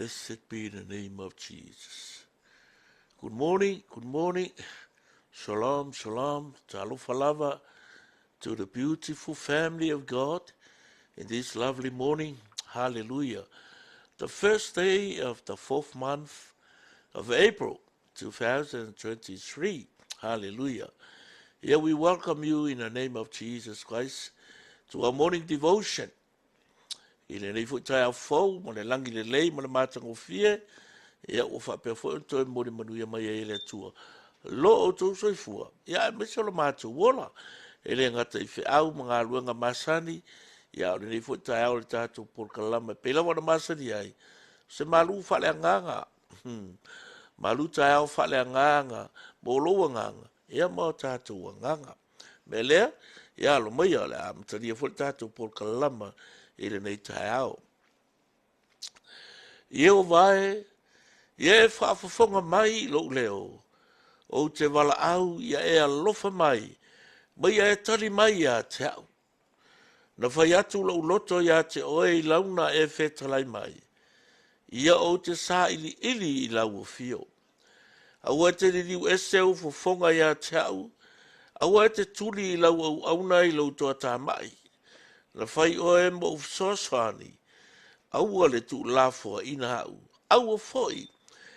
Blessed be the name of Jesus. Good morning, good morning. Shalom, shalom. Talofa lava to the beautiful family of God in this lovely morning. Hallelujah. The first day of the fourth month of April 2023. Hallelujah. Here we welcome you in the name of Jesus Christ to our morning devotion. I le nei fo tai au fou, mo le langi le lei, mo le mātango fie, ia o whapea fo en toi mo le manuia mai e le tua. Lo o tau soifua, ia e mese o le mātou wola, e le ngata I whi au mga luenga masani, ia o le nei fo tai au le tātou porkalama, pela wana masani ai, se malu whale anganga, malu tai au whale anganga, mo loa nganga, ia mo tātou anganga. Me lea, ia lo mai o le amatania fo le tātou porkalama, ele nei tai au. Ie o vai, ie whaafafonga mai lo leo, o te wala au ia e alofa mai, mai e tari mai a te au. Na whai atu lo loto ia te oe I launa e whetalai mai, ia o te sā ili I lau o fio. Aua te ririu eseu fofonga ia te au, aua te tuli I lau au auna I lau toa tā mai. Na whai oe mo ufsoswani, aua le tu lafoa ina hau, aua foi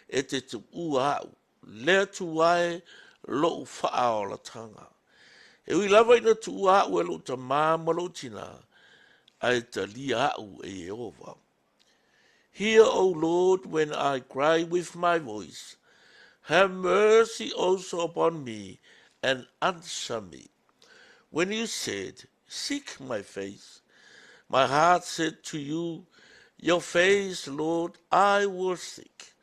e te tu ua hau, lea tu wae lo u faa o la tanga. E ui lava ina tu ua hau e lo ta māma lo tina, ai ta lia hau e Jehova. Hear, O Lord, when I cry with my voice. Have mercy also upon me and answer me. When you said, seek my face, my heart said to you, your face, Lord, I will seek.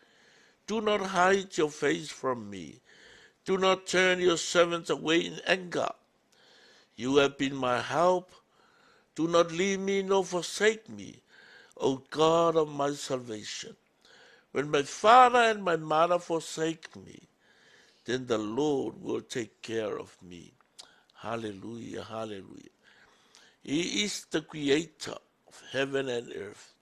Do not hide your face from me. Do not turn your servants away in anger. You have been my help. Do not leave me nor forsake me, O God of my salvation. When my father and my mother forsake me, then the Lord will take care of me. Hallelujah, hallelujah. He is the creator of heaven and earth.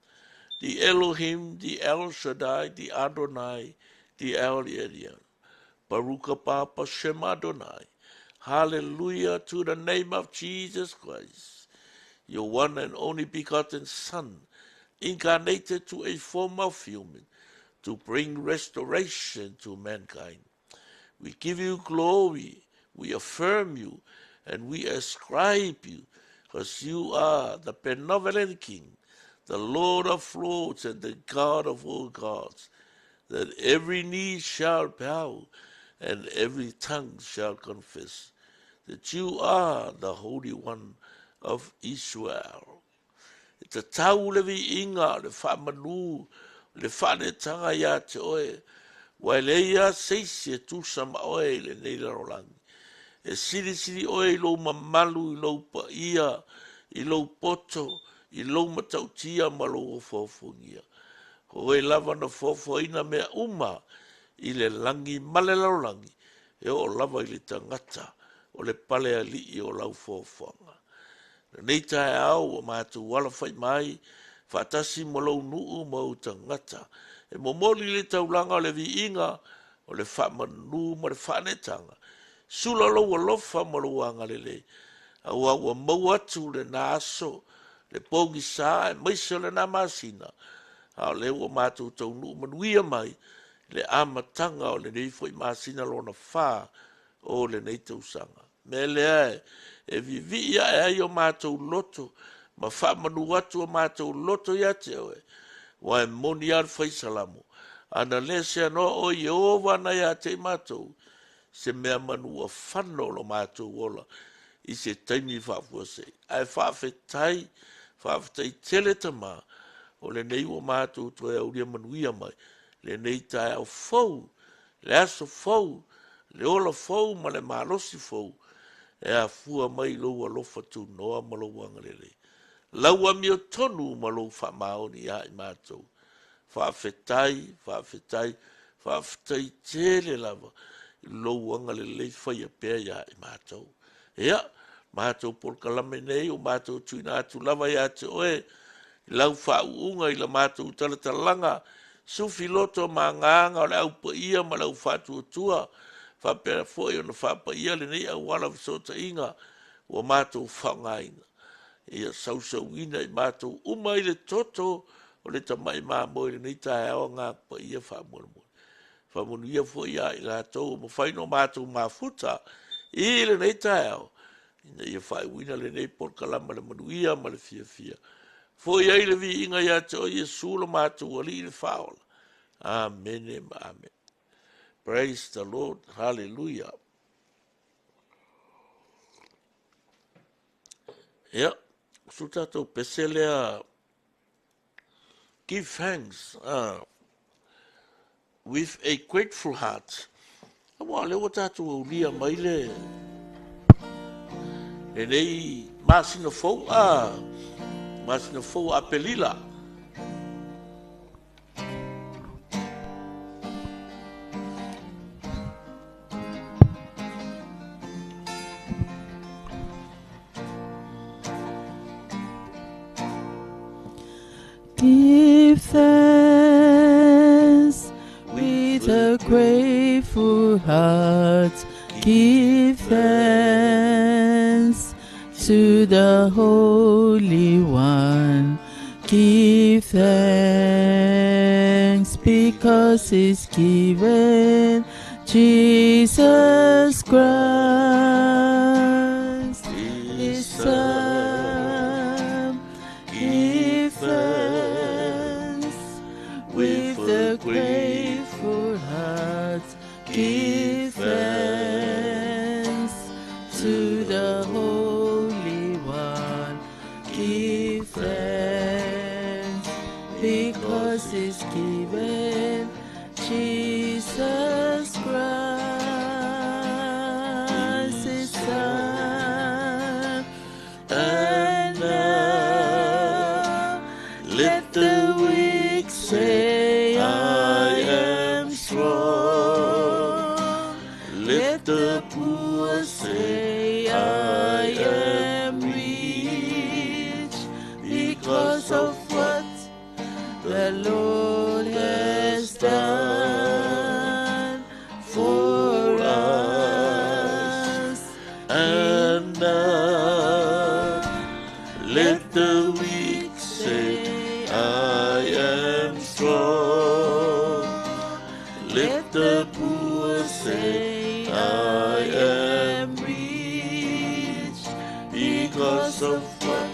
The Elohim, the El Shaddai, the Adonai, the El Elyon. Baruch Papa Shem Adonai. Hallelujah to the name of Jesus Christ, your one and only begotten Son, incarnated to a form of human, to bring restoration to mankind. We give you glory, we affirm you, and we ascribe you, because you are the benevolent King, the Lord of lords and the God of all gods, that every knee shall bow and every tongue shall confess that you are the Holy One of Israel. E te tau le vi inga, le whamanu, le whanetanga ia te oe, wai le ia seisi e tusa ma oe le neila rolangi. E siri oe I lo mamalu, I lo pa ia, I lo poto, I lo matautia ma lo o fofongia. Ko e lava na fofoina mea uma I le langi malelao langi, e o lava I le tangata, o le pale ali o lau fofonga. Nei tae au o mātu wala whai mai, whaatasi mo lau nuu mo o tangata, e mo moli le taulanga o le vi inga, o le whamanu mo le whanetanga, sula lau alofa mo lo wanga lele, au au mau atu le naso, le pongi sa, e maisa le namasina, a le o mātou tau nuu manuia mai, le amatanga o le nei foi masina lona wha o le nei tausanga. Me lea e vivia e ai o mātou loto, ma wha manu atu o mātou loto ia te oe, wa e moni ar whai salamo. Ana le se ano o Jehova na ia te mātou, se mea manu a whano lo mātou ola, I se taimi whafua se. Ai whawhetai tele tama, o le nei o mātou to e auria manuia mai, le nei tae au fau, le aso fau, le ola fau ma le malosi fau, e a fua mai lou alofa tu noa ma lou angalele. Lau a mio tonu ma lou wha maoni a I mātou. Whawhetai tele lava, lou angalele whai a pēr ia I mātou. Ea, mātou polkalame nei o mātou tuina atu lava ia te oe, lau whauunga I la mātou talatalanga, sufi loto manganga o le au pa ia ma lau fatu tua fa pe foi ona fa pa ia le nei au wala sota inga o mato whangaina ia sau ina i mato umai le toto o le tamai ma mo le nei tae o ngā pa ia fa mo ia foi ia i la to mo fai no mato mafuta i le nei tae o ina ia fai wina le nei por kalama le manuia ma le fia foi ai le vi inga ia te o Yesu lo mato o li le faola. Amen. Amen. Praise the Lord. Hallelujah. Yeah. So tato peselea give thanks with a grateful heart. Awa leo tato o lia maile. E nei masina fou a pelila. Give thanks with a grateful heart. Give thanks to the Holy One. Give thanks because He's given Jesus Christ, His Son. Give thanks with a grateful heart. Give thanks to the Holy One. Give thanks because He's given Jesus Christ, His Son. And now let the weak say, I am strong. Let the poor say, I am rich, because of what the Lord has done for us. And now let the weak say, I am strong. Let the poor say, I am rich, because of what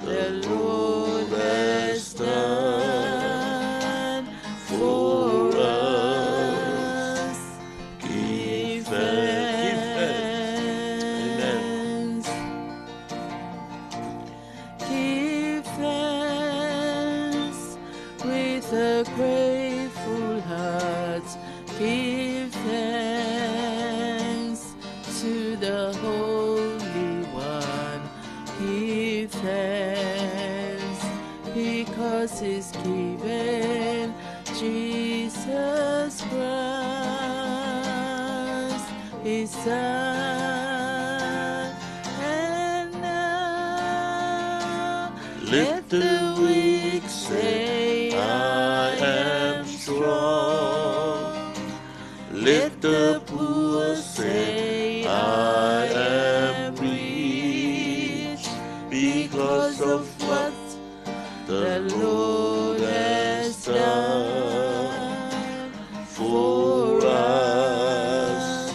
the Lord has done for us. Give thanks. Give thanks with a grateful heart. Give thanks to the Holy One. Give thanks because He's given Jesus Christ, His Son. And now let the weak say, I am strong. Let the poor say, I am rich, because of what the Lord has done for us.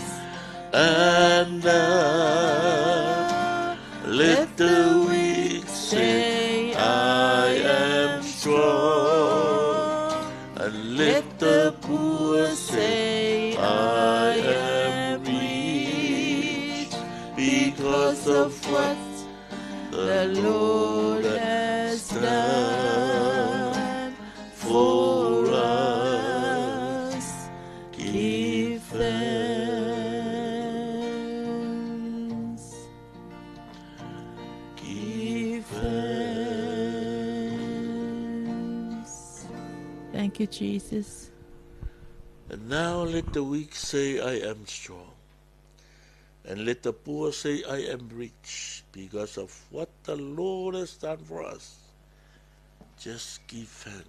And now let the weak say, I am strong. And let the poor say, I am rich, because of what the Lord has done for us. Give thanks. Give thanks. Thank you, Jesus. And now let the weak say, I am strong. And let the poor say, I am rich, because of what the Lord has done for us. Just give thanks.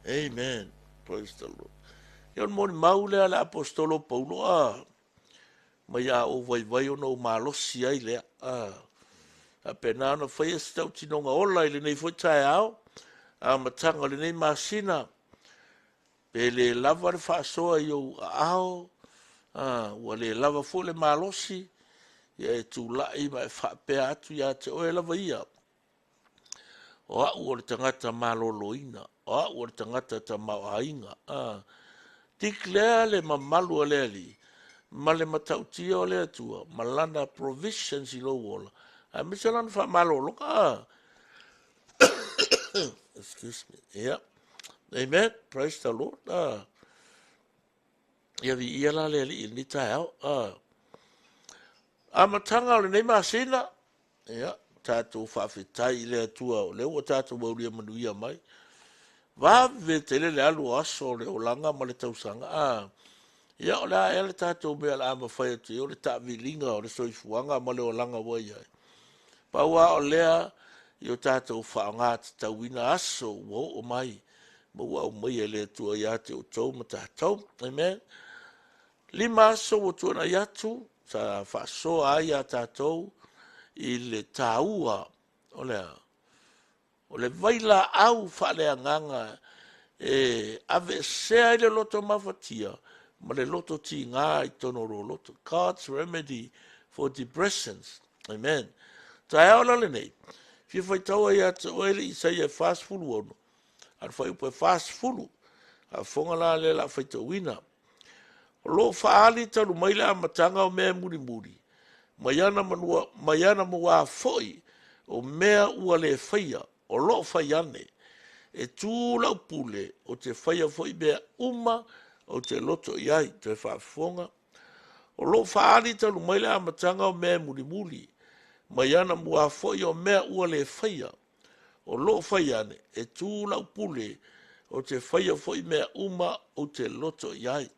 Amen. Praise the Lord. Yon mo maule ala apostolo Paulo ma ia o vai ono malosi ai lea a pena na fai e stau tinonga ola i le nei foi tae ao a matanga le nei masina pe le lava le whaasoa i o ao ua le lava fo le malosi ia e tūlai ma e whaapea atu ia te oe lava ia o a ua le tangata maloloina o a ua le tangata ta mauainga tiklea le mamalu a le ali ma le matautia o le atua ma lana provisions i lo wola a misa lana wha maloloka excuse me yeah amen praise the Lord ia vi ia la le ali ni tae au a matanga o le nei masina ia tātou whawhetai le atua o leo o tātou mauria manuia mai va ve tele le alu aso le o langa ma le tausanga ia o la ele tātou mea la ama whai atu o le tāwilinga o le soifuanga ma le o langa wai ai pa ua o lea i o tātou whaanga te tauina aso o mai ma ua o mai e le atua ia te o tau ma tātou amen lima aso o tuana iatu sa whaasoa ai a tātou i le tāua o le vaila au whale anganga ave sea i le loto mafatia ma le loto ti ngā i tono ro loto God's remedy for depressions amen tae au lale nei fia whai taua i ata oele i sa ia fast fulu ono ar whai upe fast fulu a whonga la le la whai tauina o lo whaali tanu maile a matanga o mea muri muri Maiana mua foi o mea ua le whaia o lo whaiane e tūlau pule o te whaia foi mea uma o te loto iai te whaafonga o lo whaari tanu maile a matanga o mea muri muri Maiana mua foi o mea ua le whaia o lo whaiane e tūlau pule o te whaia foi mea uma o te loto iai.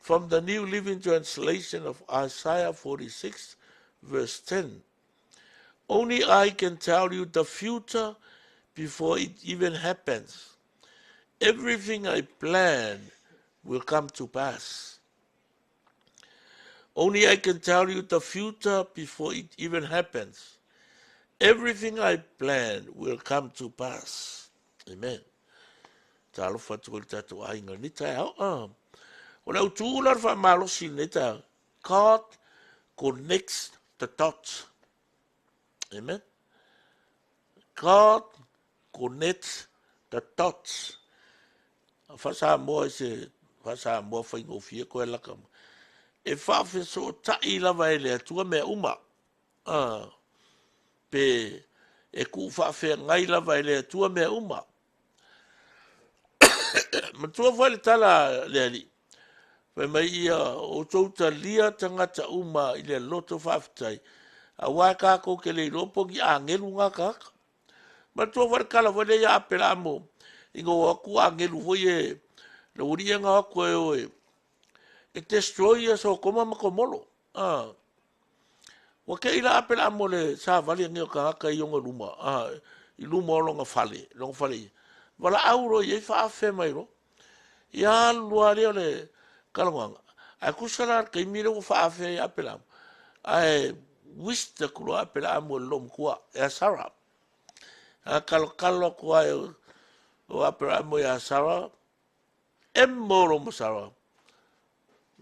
From the New Living Translation of Isaiah 46, verse 10. Only I can tell you the future before it even happens. Everything I plan will come to pass. Only I can tell you the future before it even happens. Everything I plan will come to pass. Amen. Talo fatu tatu ainga ni tai au. Ona utula fa malosi neta. God connects the dots. Amen. God connects the dots. Fasa mo se fasa mo fa ngo fie ko la kam. E fa fe so ta ila vai le tua me uma. Pe e ku fa fe ngai la vai le tua me uma. Ma tua foi le tala le ali. Pe mai ia o touta lia tangata uma i le loto whaftai. A waka ko ke le ropo ki angelu ngā kaka. Ma tua wale kala wale ia apela amo. Ingo waku angelu foi e na uria ngā wako e oe. E destroy ia so koma makomolo. Wake ila apela amo le sa vali ngio kaka i onga luma. I luma o longa fale. Longa fale. Wala auro i e whaafe mai ro. Ia lua leo le kalawanga. Ai kusala kai mire o whaafe apela amo. Ai wish te kuro apela amo lom kua. E Sarah. Kalo kua o apela amo e Sarah. E moro mo Sarah.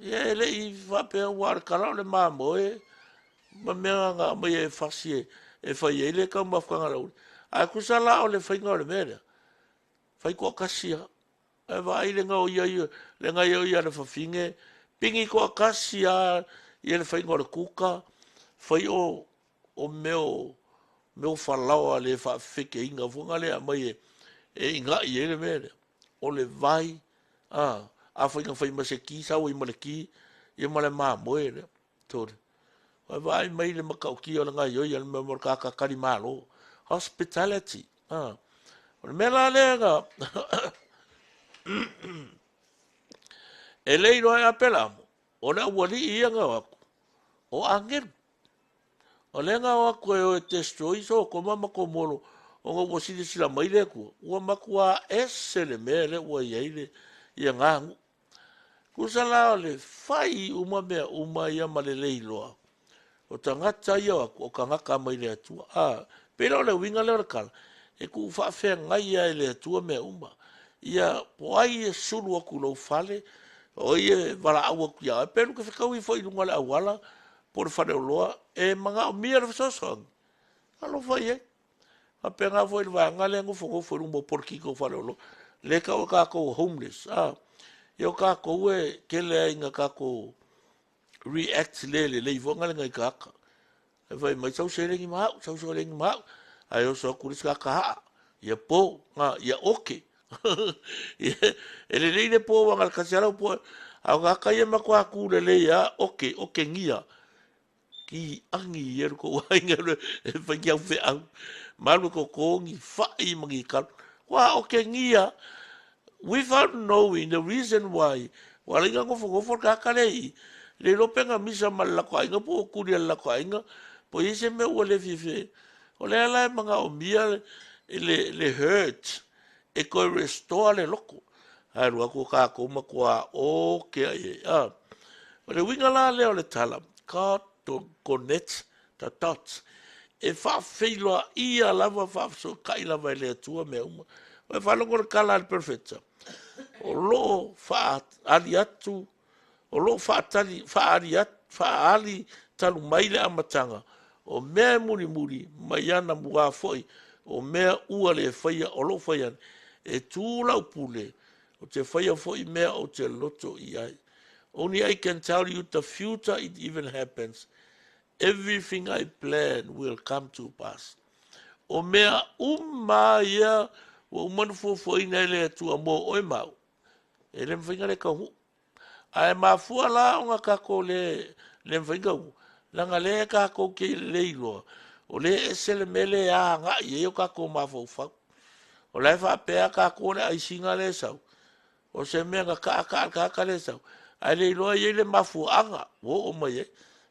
Ia ele i whape war kala le mamo e. Ma mea ngā mai e whasi e whai ele ka mawhanga rauri. Ai kusala o le whainga o le mea. Whai kua kasia. E vai le ngā o ia le ngā o ia le whawhinge. Pingi kua kasia i le whainga o le kuka. Whai o meo whalawa le whawhike inga whunga le a mai e inga i ele mea. O le vai. A whainga whai mase ki sau i male ki. I male maa moe le. Tore. Vai mai le makau ki o le ngai oi le mea kaka kari malo. Hospitality. O le mea la lenga. E leiro ai apela mo. O le awali ia ngā waku. O angelu. O le ngā waku e o e destroy so ko mama ko molo. o nga ua sila mai le kua. Ua makua ese le mea le ua iai le ia ngangu. Kusa lao le fai uma mea uma ia ma le leiloa. O tangata ia o ka ngaka mai le atua. Pero le winga le kala. E ku whaafea ngai ia le atua mea uma. Ia poai e sulu aku lau fale. O ia wala awa kuia. Pero ke whikau i fai lunga le awala. Por whare o loa. E manga o mia le whasasang. Alo fai e. A penga fai le wanga le ngofo lumbo por kiko whare o loa. Le ka o kako homeless. Ia o kako e kele inga kako react le vonga le ngai kaka. E vai mai sau selengi mau, sau selengi mau. Ai o so kuris kaka. Ia po, ia oke. E le le po wanga kasara po. Au kaka ia makua ku le ia oke ngia. Ki angi ia ko wainga e vai kia fe au. Malu ko kongi fai mangi kal. Wa oke ngia. Without knowing the reason why. Wala inga ngofo kaka lei. Le lopenga misa malako ainga po kuria lako ainga. Po ise me ua le fife. O le ala manga o mia le hurt. E koe restore le loko. Haru ako kako makua o ke ai. O le winga la leo le tala. Ka to connect the dots. E wha whailoa ia lava wha so kai lava le atua me uma. O e whalongo le kala le perfecta. O lo wha ali atu. O lo wha tali wha ali atu. Wha ali talu mai le amatanga. O mea muri mai ana mua foi. O mea ua le whaia o lo whaia. E tūlau pule. O te whaia foi mea o te loto i ai. Only I can tell you the future it even happens. Everything I plan will come to pass. O mea ia o umanu foi nei le tua mo oi mau. E le mwhinga le kahu. Ai mafua la o ngā kako le mwhinga u. Langa le kako ke le iloa. O le esele mele a ngā i e o kako mafau fau. O le wha pēa kako le aisinga le sau. O se mea ngā ka le sau. Ai le iloa i e le mafua anga. O mai e.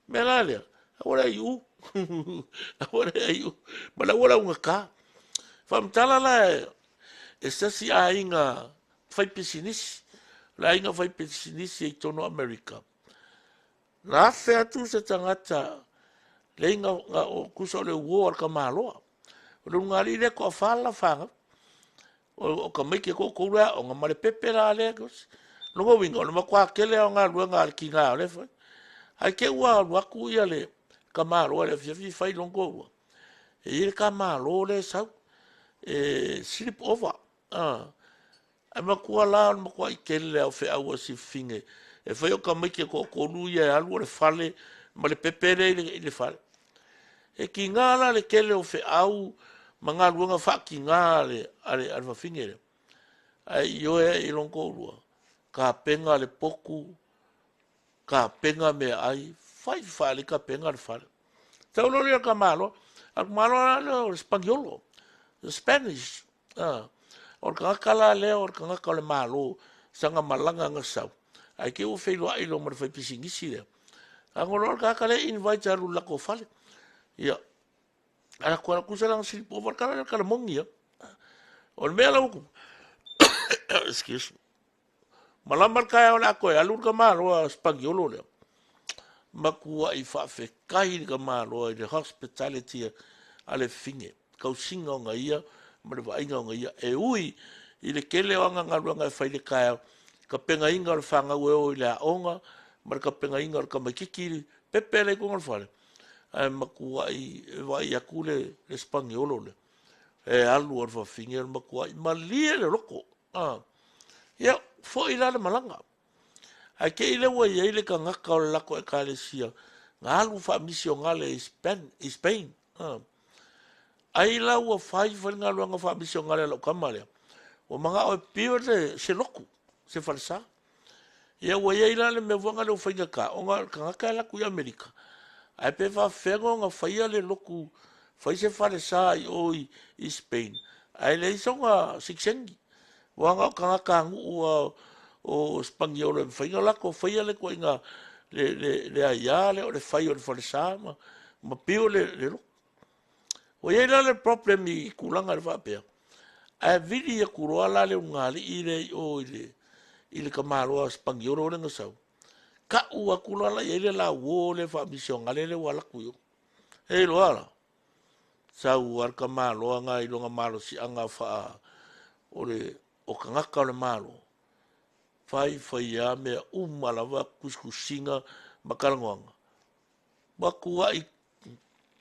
Mea la lea. Ahora iu. Ahora iu. Ma la ora unga ka. Whamtala la e sasi a inga whai pisinisi. La inga whai pisinisi e tono Amerika. Na whea tu se tangata le inga o kusa o le uoar ka maloa. O le ngari le ko a whala whanga. O ka maike ko kourea o ngā mare pepe la le kos. Lunga winga o le makua kele o ngā lua ngā ki ngā o le whai. Ai ke ua waku ia le ka maloa le fiafi whai longo ua. E ile ka maloa le sau. E slip over. Ai makua la o makua i kele au whea ua si finge. E whai o ka maike ko konu ia e alu o le whale. Ma le pepe le le whale. E ki ngā la le kele o whea au. Ma ngā luanga wha ki ngā le ale whafinge le. Ai ioe i longo ua. Ka penga le poku. Ka penga me ai. Whai whale ka penga le whale. Tau lori a ka malo. Al malo ala o Spangiolo. Spanish. O ka ngakala leo, o ka ngakala malo. Sanga malanga ngasau. Ai ke u whailo ailo mara whai pisingisi leo. Angolo ka ngakala invite alu lako whale. Ia. Ana kua kusa lang silipo. Warkala kala mongi ya. O mea lau ku. Excuse me. Malamar kaya o la koe. Alu ka malo a Spangiolo leo. Makua i whawhekai ka māroa i le hospitality a le whinge. Kau singa o ngā ia, ma le wainga o ngā ia. E ui, i le kele o ngā ruanga e whai le kaya, ka penga inga o le whangau e o i le aonga, ma ka penga inga o ka maikiki, pepe le konga le whale. Ai makua i wai aku le Spangiolo le. E alu o le whawhinge, makua i malie le loko. Ia, fo i la le malanga. Ai ke ile wa ia ile ka ngaka o lako e kalesia. Ngā alu wha misi o ngale i Spain. Ai la ua whai ngā luanga wha misi o ngale lau kamalea. O mga o e pio le se loku, se falsa. Ia wa ia ila le me wanga le whainga ka. O ngā ka ngaka e laku i Amerika. Ai pe wha whengo ngā whaia le loku. Whai se falsa i o i Spain. Ai le iso ngā siksengi. Wanga o ka ngaka ngu ua o Spangiolo e whainga lako, whaia le koe ngā le aia le o le whai o le whalesa, ma pio le lo. O ye la le problem I kulanga le whapea. A vidi ya kuroa la le ungali I le kamaroa spangioro le ngasau. Ka ua kuroa la ye la wo le whamisio ngale le wala kuyo. Hei loa la. Sau ar kamaloa nga I longa malo si anga wha o kangaka o le malo. Fai ia mea umalawa kuskusinga makarangoanga. Wakua I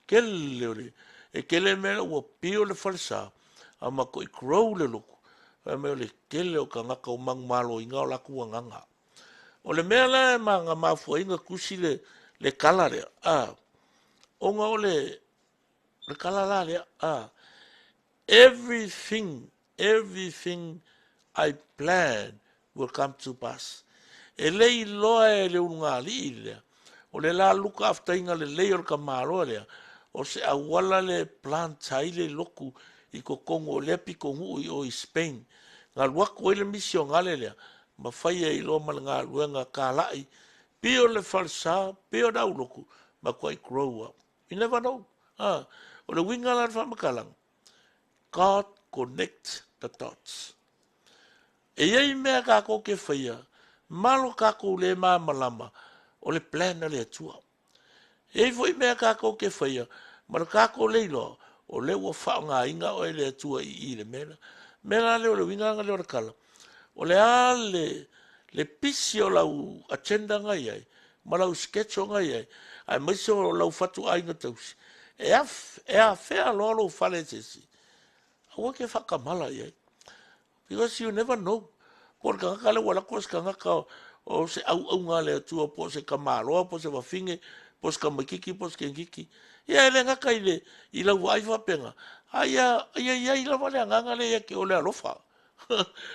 kele ore. E kele mea ua pio le falsa. A mako I krou le luku. Fai mea le kele o kangaka o mang malo inga o laku wanganga. O le mea la nga mafua inga kusi le kala rea. Onga o le kala la rea. Everything I plan will come to pass. E lei loa e le unga li lea. O le la luka afta inga le lei o ka maroa lea. O se awala le planta I le loku I ko kongo le piko ngui o I Spain. Ngā luako I le misio ngale lea. Ma fai e ilo ma ngā luenga ka lai. Pio le falsa, pio dau loku. Ma kwa I grow up. You never know. O le winga la whamakalang. God connect the dots. E iei mea kako ke whaia, malo kako le maa malama, o le plana le atua. E foi mea kako ke whaia, mara kako le ilo, o le ua whao ngā inga o le atua I le mena. Mena le o le winganga le o le kala. O le a le pisi o lau agenda ngai ai, ma lau sketch o ngai ai, ai maise o lau fatu ainga tausi. E a whea lolo whale tesi. Awa ke whakamala ai. Because you never know. Por ka ngaka le wala kos ka ngaka o se au ngā le atua po se kamaroa, po se wafinge, po se kamakiki, po se kengiki. Ia ele ngaka I lau waifa penga. Ia ila wale nganga le ia ke o le alofa.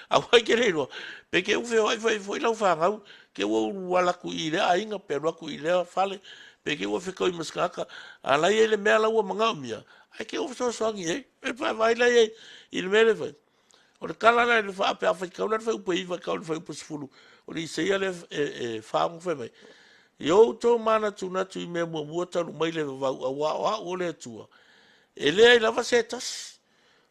Awa ke reiro. Peke uwe waifa I foi lau whangau, ke ua wala ku I le ainga, perua ku I le fale, peke ua whikau I maskaka, ala ia le mea lau mangau mia. Ai ke uwe so swangi e vai la I le mea le fai. O le kala la le wha ape a whai kaula le whai upa iwa kaula le whai upa sifuru. O le isa ia le whaangu whai mai. I ou tō mana tūna tu I mea mua taru mai le wau a wā o le atua. E lea I lava se tasi.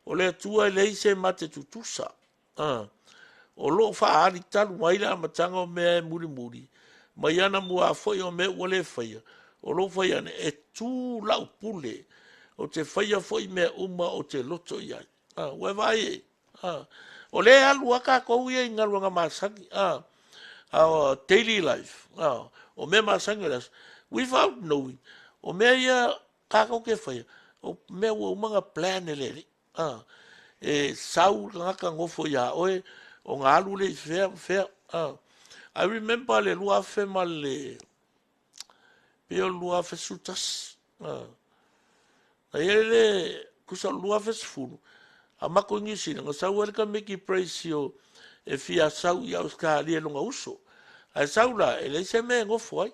O le atua I lei se mate tutusa. O lo wha ari taru mai la matanga o mea muri. Mai ana mua a whai o mea ua le whaia. O lo whai ane e tū lau pule. O te whaia whai mea uma o te loto iai. Ue vai e. O le alu aka kou ia I ngaruanga masangi. Our daily life. O mea masangi ras. Without knowing. O mea ia kako ke whaia. O mea ua umanga plan ele. E sau ngaka ngofo ia oe. O ngā alu le fair. I remember le lua fe ma le. Peo lua fe sutas. Na ele kusa lua fe sifuru. A mako ngisi nga sau ka meki praise yo e fia sau I auskari e longa uso. A sau la ele se me ngofo ai.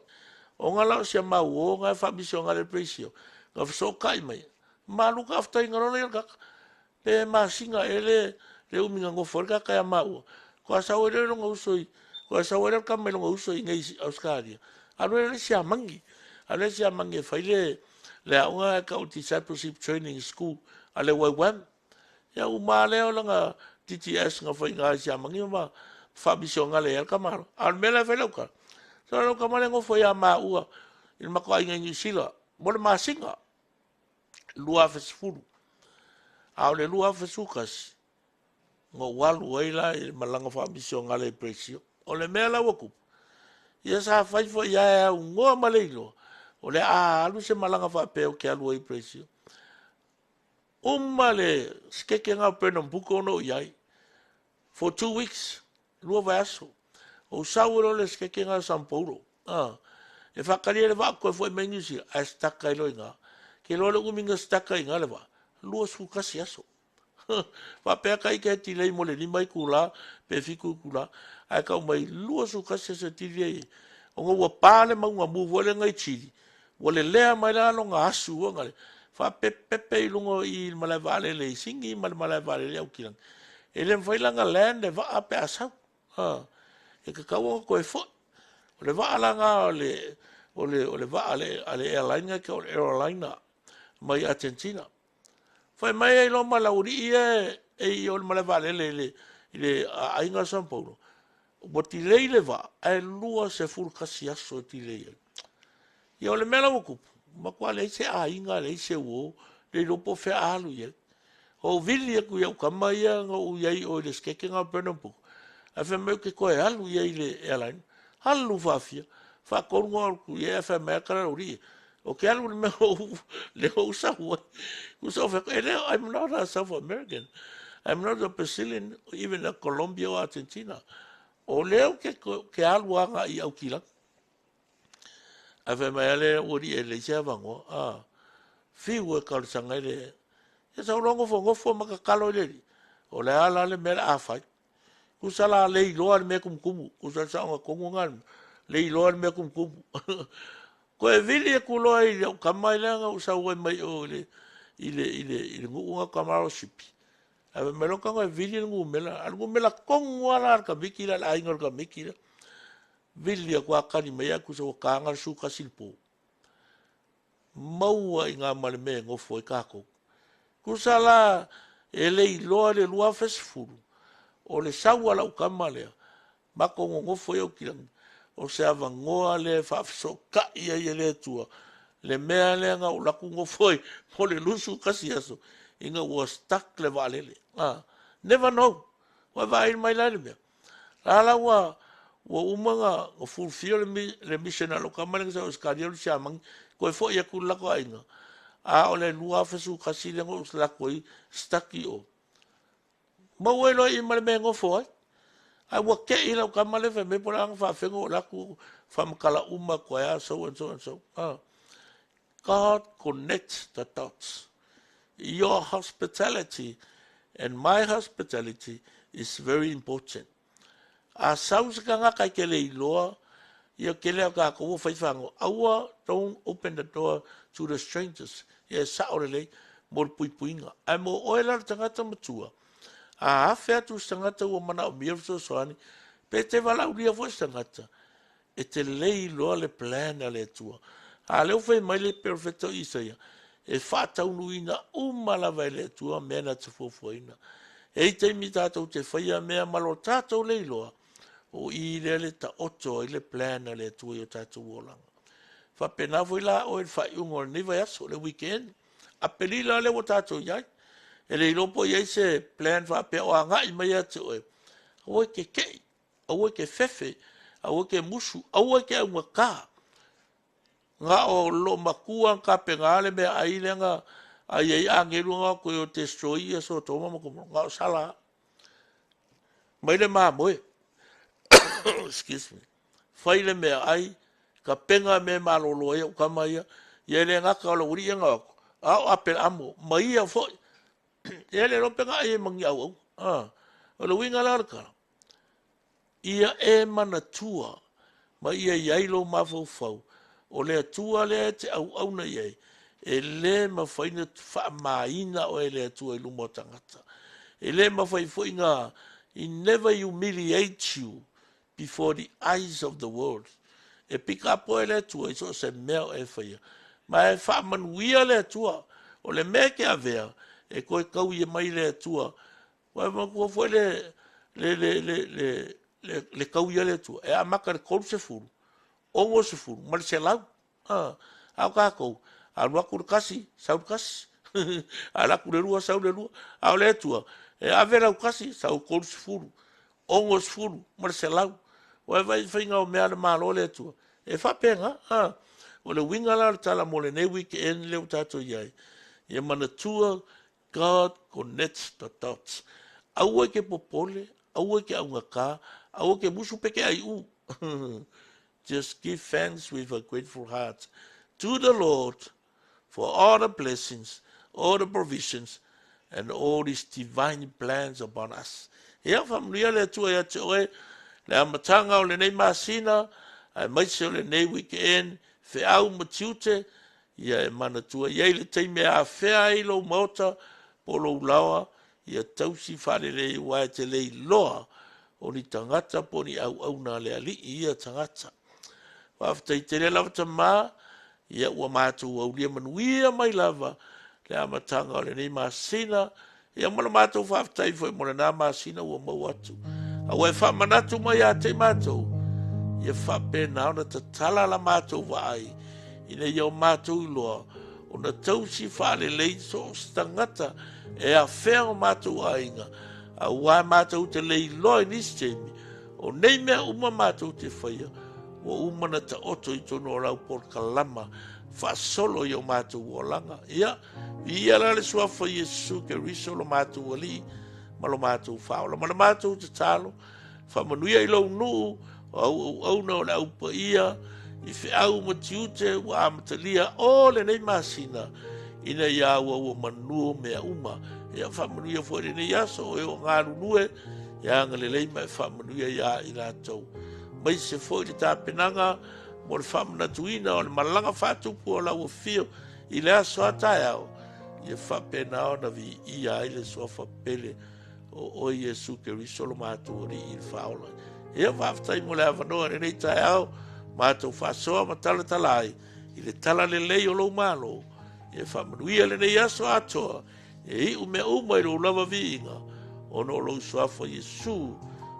O nga lao se mau o nga whabisi o nga le praise yo. Nga fiso kai mai. Malu ka afta inga rona kaka. Pe masinga ele le uminga ngofo ka kaya mau. Ko a sau ele longa uso I. Ko a sau ele ka me longa uso I ngai auskari. Alo ele se amangi. Alo se amangi e whaile le aunga ka o discipleship training school. Ale waiwan. Ya umale o langa TTS nga foi nga sia mangi ma fabisio nga le ka mar al mele velo ka so lo ka male ngo foi a ma ua il ma ko inga ni sila bol ma singa lua fesfuru a le lua fesukas ngo walu ila il malanga fabisio nga le presio o le mele woku ia sa fai foi ya ngo malelo o le a lu se malanga fa pe o ke alu i presio Umale skeke nga pena buko no iai. For 2 weeks, lua vai aso. O sauro le skeke nga Samporo. E whakaria le wako e foi mengusi, a staka ilo inga. Ke lo le uminga staka inga le wa. Lua su kasi aso. Whapea kai ke tilei mo le limai kula, pe fiku kula. Ai kau mai lua su kasi aso tilei. O ngā ua pāle maunga muvu le ngai chili. Wale lea mai la lo ngā asu o ngale. Fa pepe I lungo I malai vale le singi malai vale le au kilang. E le mwhailanga land e va ape asau. E ka kaua ko e fo. O le va alanga o le va ale airline ke o le airline mai Argentina. Fai mai ai lo malauri e o le malevale le ainga San Paulo. Wa ti lei le va, ai lua se fulkasi aso ti lei. Ia o le mela wakupu, ma kwa le se ainga le se uo, le lopo fe alu ia. O vili e ku iau kama ia nga u iai o le skeke nga Pernambuco. A fe meu ke koe alu iai le airline, halu whafia, wha konua ku ia fe mea kara uri. O ke alu le mea le o sahua. Ku sa fe koe leo, I'm not a South American. I'm not a Brazilian, even a Colombia or Argentina. O leo ke alu anga i au kilang. A fe mai ale uri e le sea vango. Fiu e karisanga le. E sa urongo fo ngofo makakalo le. O le ala le mera afai. Kusala le iloa le mea kumkumu. Kusala sa onga kongu ngan. Le iloa le mea kumkumu. Ko e vili e kuloa i le kamai le anga usa ue mai o le. Ile ngunga kamaro sipi. A fe melo kanga e vili le ngu mela. Al ngu mela kongu ala ka mikira. La ingar ka mikira. Vili a kua kani mea kusa wakanga suka silpo. Maua i ngā male mea ngofo i kako. Kusala e le iloa le lua fesifuru. O le saua lau kama lea. Mako ngofo i au kirangi. O se ava ngoa le whaafiso ka ia i le tua. Le mea le nga ulaku ngofo i. Mo le lusu kasi aso. Inga ua stuck le valele. Never know. Wa vai mai la le mea. Ala wa umanga o fulfill le mission alo kama le sa uskaria lu siamang. Ko e fo ia kulako ainga. O le lua fesu kasi le ngo uslako i staki o. Mawelo i male me ngofo ai. Ai wa ke i lau kamale fe me pora anga whawhengo o laku whamakala uma ko ea so and so and so. God connects the dots. Your hospitality and my hospitality is very important. A sausaka nga kai ke le iloa ia ke lea ka kowo whaiwhango. Aua, don't open the door to the strangers. Ia saore lei, mor pui puinga. Ai mo oela tangata matua. A hawhea tu tangata ua mana o mirso soani. Pe te wala uria fo tangata. E te lei loa le plan a le tua. A leo whai mai le perfecto isaia. E whātau nuina umalawa le tua mena te fufuaina. E te mi tātou te whaia mea malo tātou lei loa. O i le ta oto i le plan le tu i tātou olanga. Whapena fwy la o e whai ungo ni vai aso le weekend. A pelila le o tātou iai. E le ilopo iai se plan whapea o a ngai mai atu e. Awe ke kei, awe ke fefe, awe ke musu, awe ke unga kā. Nga o lo makua ka pengale me aile nga ai ai angeru nga ko o te stroi so toma mo nga o sala. Mai le ma moe. Excuse me. Whaile mea ai, ka penga me malolo e o kamaia, ia le ngaka o la uri e ngako. Ao apel amo, mai ia foi. Ia le ropenga ai e mangi au au. O la winga larkara. Ia e mana tua, ma ia iailo mafau fau. O le atua le te au au na iei. E le mawhaina wha maina o e le atua i lumo tangata. E le mawhai foi ngā, he never humiliate you before the eyes of the world. E pika po e le tua, i so se mea e whaia. Ma e wha manuia le tua, o le mea ke avea, e koe kau i e mai le tua. Wa kua foi le kau i le tua. E a maka le kolu se furu, ongo se furu, ma le se lau. Au kākou, a rua kuru kasi, sau kasi. A la kure rua, sau le rua, au le tua. E ave lau kasi, sau kolu se furu, ongo se furu, ma le se lau. Wa vai whainga o mea le malo le tua. E whapenga, o le winga la le tala mo le ne weekend leo tato iai. Ia mana tua, God connects the dots. Aua ke popole, aua ke aunga kā, aua ke musu peke ai u. Just give thanks with a grateful heart to the Lord for all the blessings, all the provisions, and all his divine plans upon us. Ia whamria le tua ia te oe, le amatanga o le nei masina, ai maise o le nei weekend, fe au matiute, ia e mana tua, ia le teime a fea i lo mauta, po lo ulawa, ia tausi whare le wae te lei loa, o ni tangata po ni au na le ali, ia tangata. Waftai te le lava ta maa, ia ua mātou au lia manuia mai lava, le amatanga o le nei masina, ia mana mātou whaafitai foi mo le nā masina ua mau atu. A wai whamanatu mai a te mātou, ia whapena ona ta tala la mātou waai, ina ia o mātou iloa, o na tausi whaale lei so stangata, e a whea o mātou ainga, a wai mātou te lei loi nistemi, o nei mea uma mātou te whaia, o umana ta oto i tono o rau por kalama, whaasolo i o mātou o langa. Ia, ia la le suafa Yesu ke riso lo mātou ali, ma lo mātou whaola, ma lo mātou te talo, whamanuia i lau nuu, au na o le au pa ia, i whi au matiute wa amatalia o le nei masina, ina ia ua ua manua mea uma, ia whamanuia fwere nei aso, e o ngāru nue, ia ngale lei mai whamanuia ia i rātou. Mai se foi le tāpenanga, mo le whamanatuina o le malanga whātupu o lau fio, i le aso atai au, ia whapena o na vi ia i le soa whapele, o Yesu ke risolo mātua ri i le whaola. Ia whaftai mo le awanoa ne nei tai au, mātou whasoa ma tala talai, i le tala le lei o lou malo, ia whamanuia le nei aso atoa, e i ume uma i lo lava viinga, o no lou soafa Yesu,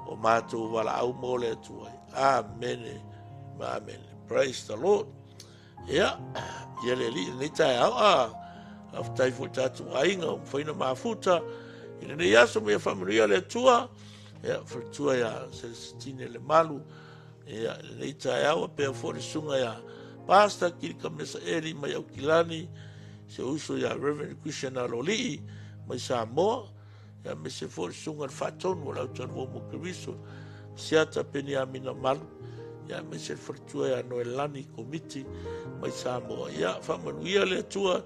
o mātou wala au mole atuai. Amen. Amen. Praise the Lord. Ia, ia le li nei tai au, aftai fo tatu ainga, whaina mafuta, i le nei aso mea whamanuia le atua, ia whatua ia Celestine le malu, ia nei tai au, pea fo le sunga ia pasta, kirika mesa eri mai au kilani, se uso ia Reverend Christian Alolii, mai Samoa, ia me se fo le sunga le whatonu, lau tanu o mo kiriso, siata peni a mina malu, ia me se whatua ia Noelani Committee, mai Samoa, ia whamanuia le atua,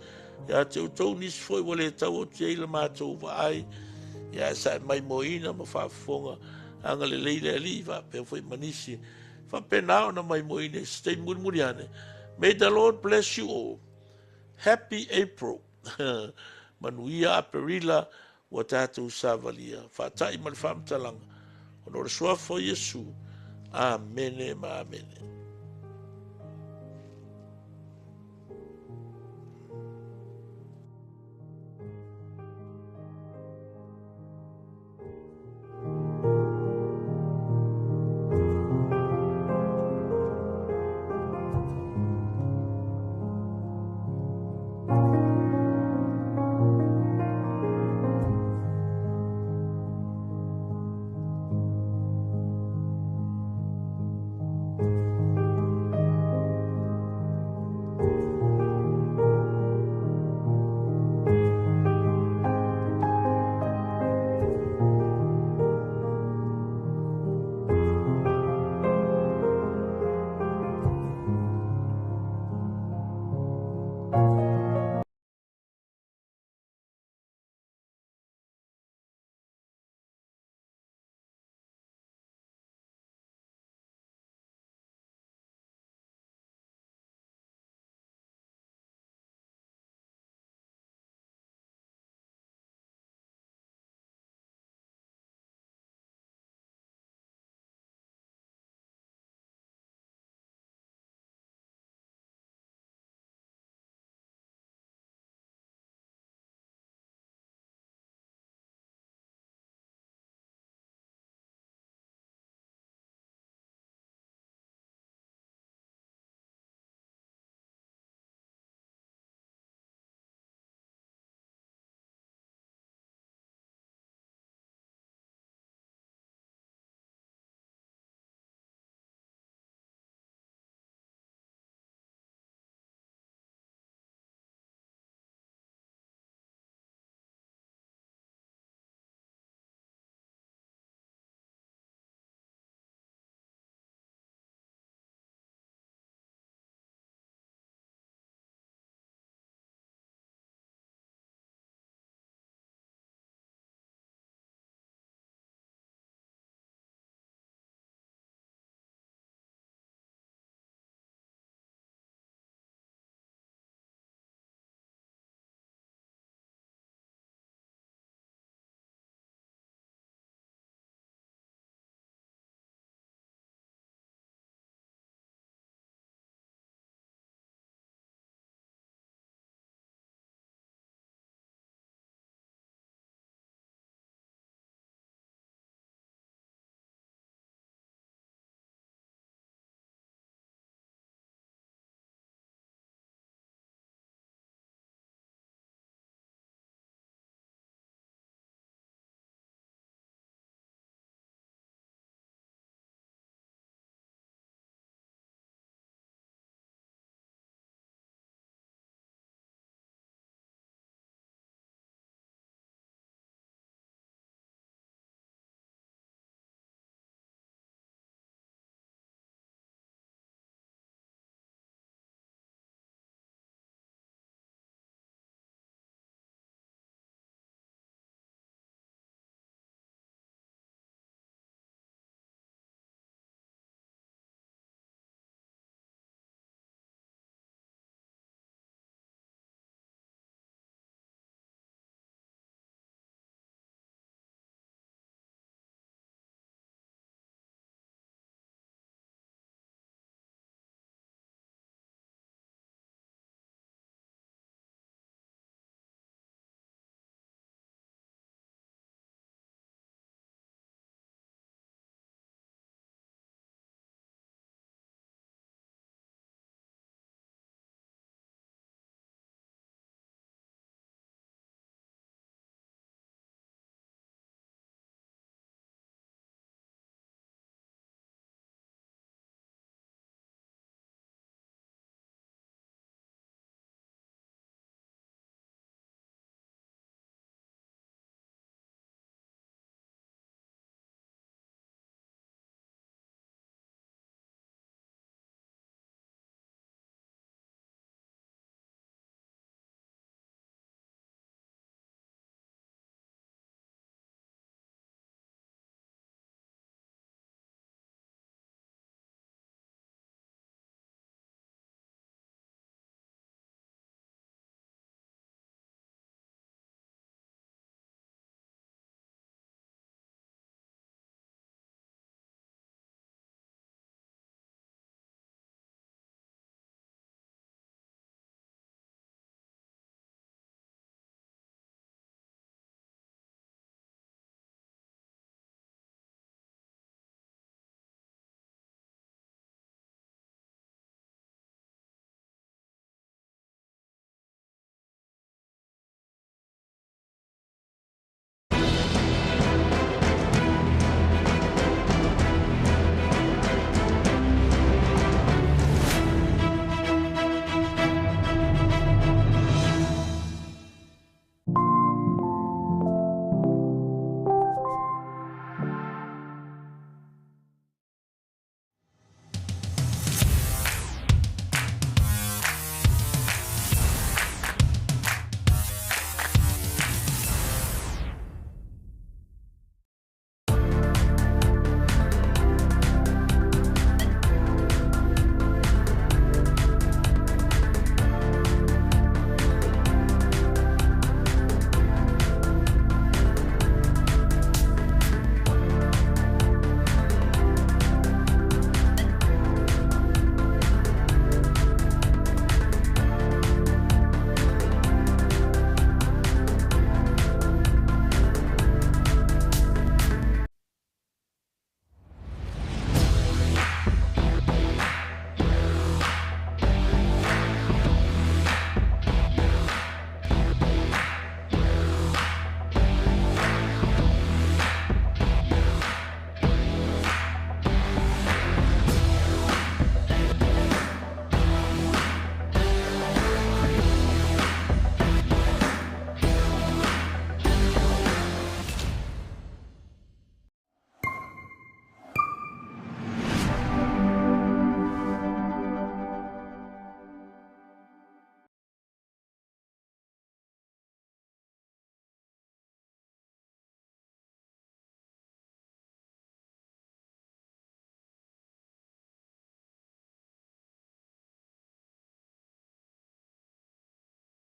ia te utou nisi foi wale tau o te eila mātou waai, ia sa mai moina ma whaafonga, anga le leile ali, whapea foi manisi, whapena o na mai moina, stay muriane. May the Lord bless you all. Happy April. Manuia aperila wa tātou savalia. Whatai ma le whamtalanga. Ono le soa fo Yesu. Amen, amen.